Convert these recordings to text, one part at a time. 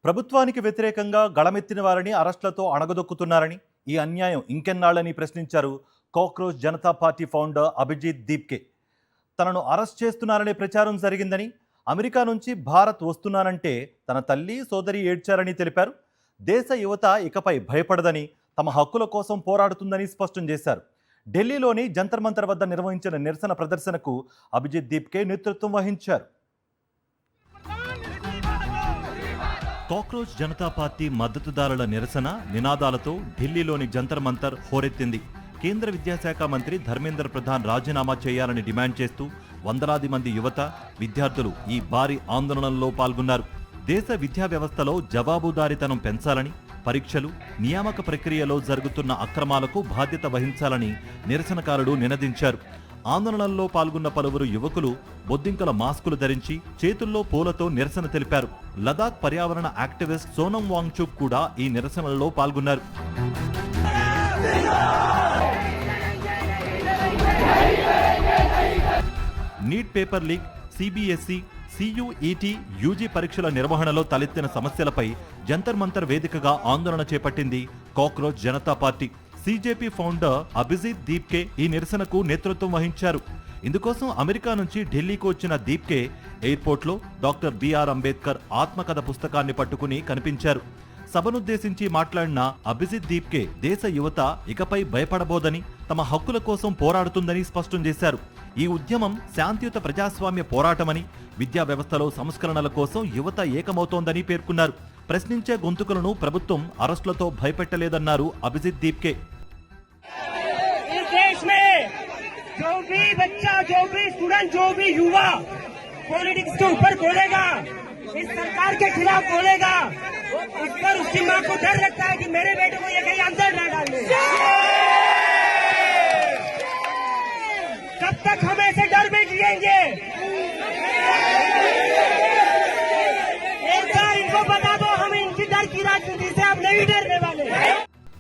ప్రభుత్వానికి వ్యతిరేకంగా గళమెత్తిన వారిని అరెస్టులతో అణగదొక్కుతున్నారని, ఈ అన్యాయం ఇంకెన్నాళ్ళని ప్రశ్నించారు cockroach Janata party founder Abhijit Deepke. తనను అరెస్ట్ చేస్తున్నారనే ప్రచారం జరిగిందని, అమెరికా నుంచి భారత్ వస్తున్నానంటే తన తల్లి సోదరి ఏడ్చారని తెలిపారు. దేశ యువత ఇకపై భయపడదని, తమ హక్కుల కోసం పోరాడుతుందని స్పష్టం చేశారు. ఢిల్లీలోని జంతర్ మంతర్ వద్ద నిర్వహించిన నిరసన ప్రదర్శనకు అభిజిత్ దీప్కే నేతృత్వం వహించారు. కాక్రోచ్ జనతా పార్టీ మద్దతుదారుల నిరసన నినాదాలతో ఢిల్లీలోని జంతర్ మంతర్ హోరెత్తింది. కేంద్ర విద్యాశాఖ మంత్రి ధర్మేంద్ర ప్రధాన్ రాజీనామా చేయాలని డిమాండ్ చేస్తూ వందలాది మంది యువత, విద్యార్థులు ఈ భారీ ఆందోళనలో పాల్గొన్నారు. దేశ విద్యా వ్యవస్థలో జవాబుదారీతనం పెంచాలని, పరీక్షలు, నియామక ప్రక్రియలో జరుగుతున్న అక్రమాలకు బాధ్యత వహించాలని నిరసనకారులు నినదించారు. ఆందోళనల్లో పాల్గొన్న పలువురు యువకులు బొద్దింకల మాస్కులు ధరించి చేతుల్లో పూలతో నిరసన తెలిపారు. లదాఖ్ పర్యావరణ యాక్టివిస్ట్ సోనం వాంగ్చుక్ కూడా ఈ నిరసనల్లో పాల్గొన్నారు. NEET paper leak, CBSE, CUET, UG పరీక్షల నిర్వహణలో తలెత్తిన సమస్యలపై జంతర్ మంతర్ వేదికగా ఆందోళన చేపట్టింది cockroach Janata party. CJP founder Abhijit Dipke ఈ నిరసనకు నేతృత్వం వహించారు. ఇందుకోసం అమెరికా నుంచి ఢిల్లీకి వచ్చిన దీప్కే ఎయిర్పోర్ట్లో డాక్టర్ బిఆర్ అంబేద్కర్ ఆత్మకథ పుస్తకాన్ని పట్టుకుని కనిపించారు. సభనుద్దేశించి మాట్లాడిన అభిజిత్ దీప్కే దేశ యువత ఇకపై భయపడబోదని, తమ హక్కుల కోసం పోరాడుతుందని స్పష్టం చేశారు. ఈ ఉద్యమం శాంతియుత ప్రజాస్వామ్య పోరాటమని, విద్యా వ్యవస్థలో సంస్కరణల కోసం యువత ఏకమవుతోందని పేర్కొన్నారు. ప్రశ్నించే గొంతుకలను ప్రభుత్వం అరెస్టులతో భయపెట్టలేదన్నారు అభిజిత్ దీప్కే. जो भी बच्चा, जो भी स्टूडेंट, जो भी युवा पॉलिटिक्स के ऊपर बोलेगा, इस सरकार के खिलाफ बोलेगा, उस पर उसकी माँ को डर लगता है कि मेरे बेटे को ये कहीं अंदर न डाल दे। कब तक हम ऐसे डर में जिएंगे? एक बार इनको बता दो, हम इनकी डर की राजनीति से अब नहीं डरने वाले।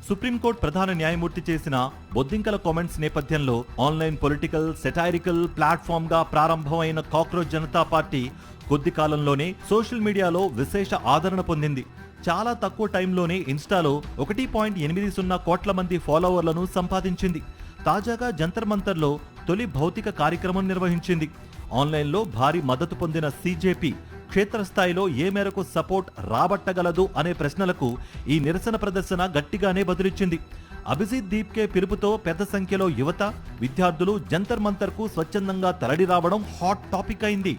సుప్రీంకోర్టు ప్రధాన న్యాయమూర్తి చేసిన బొద్దింకల కామెంట్స్ నేపథ్యంలో ఆన్లైన్ పొలిటికల్ సెటైరికల్ ప్లాట్ఫామ్ గా ప్రారంభమైన కాక్రోచ్ జనతా పార్టీ కొద్ది కాలంలోనే సోషల్ మీడియాలో విశేష ఆదరణ పొందింది. చాలా తక్కువ టైంలోనే ఇన్స్టాలో 1.80 కోట్ల మంది ఫాలోవర్లను సంపాదించింది. తాజాగా జంతర్ మంతర్లో తొలి భౌతిక కార్యక్రమం నిర్వహించింది. ఆన్లైన్లో భారీ మద్దతు పొందిన సిజేపీ క్షేత్రస్థాయిలో ఏ మేరకు సపోర్ట్ రాబట్టగలదు అనే ప్రశ్నలకు ఈ నిరసన ప్రదర్శన గట్టిగానే బదులిచ్చింది. అభిజిత్ దీప్కే పిలుపుతో పెద్ద సంఖ్యలో యువత, విద్యార్థులు జంతర్ మంతర్కు స్వచ్ఛందంగా తరలి రావడం హాట్ టాపిక్ అయింది.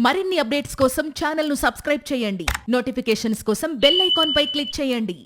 మరిన్ని అప్డేట్స్ కోసం ఛానల్ను సబ్స్క్రైబ్ చేయండి. నోటిఫికేషన్స్ కోసం బెల్ ఐకాన్ పై క్లిక్ చేయండి.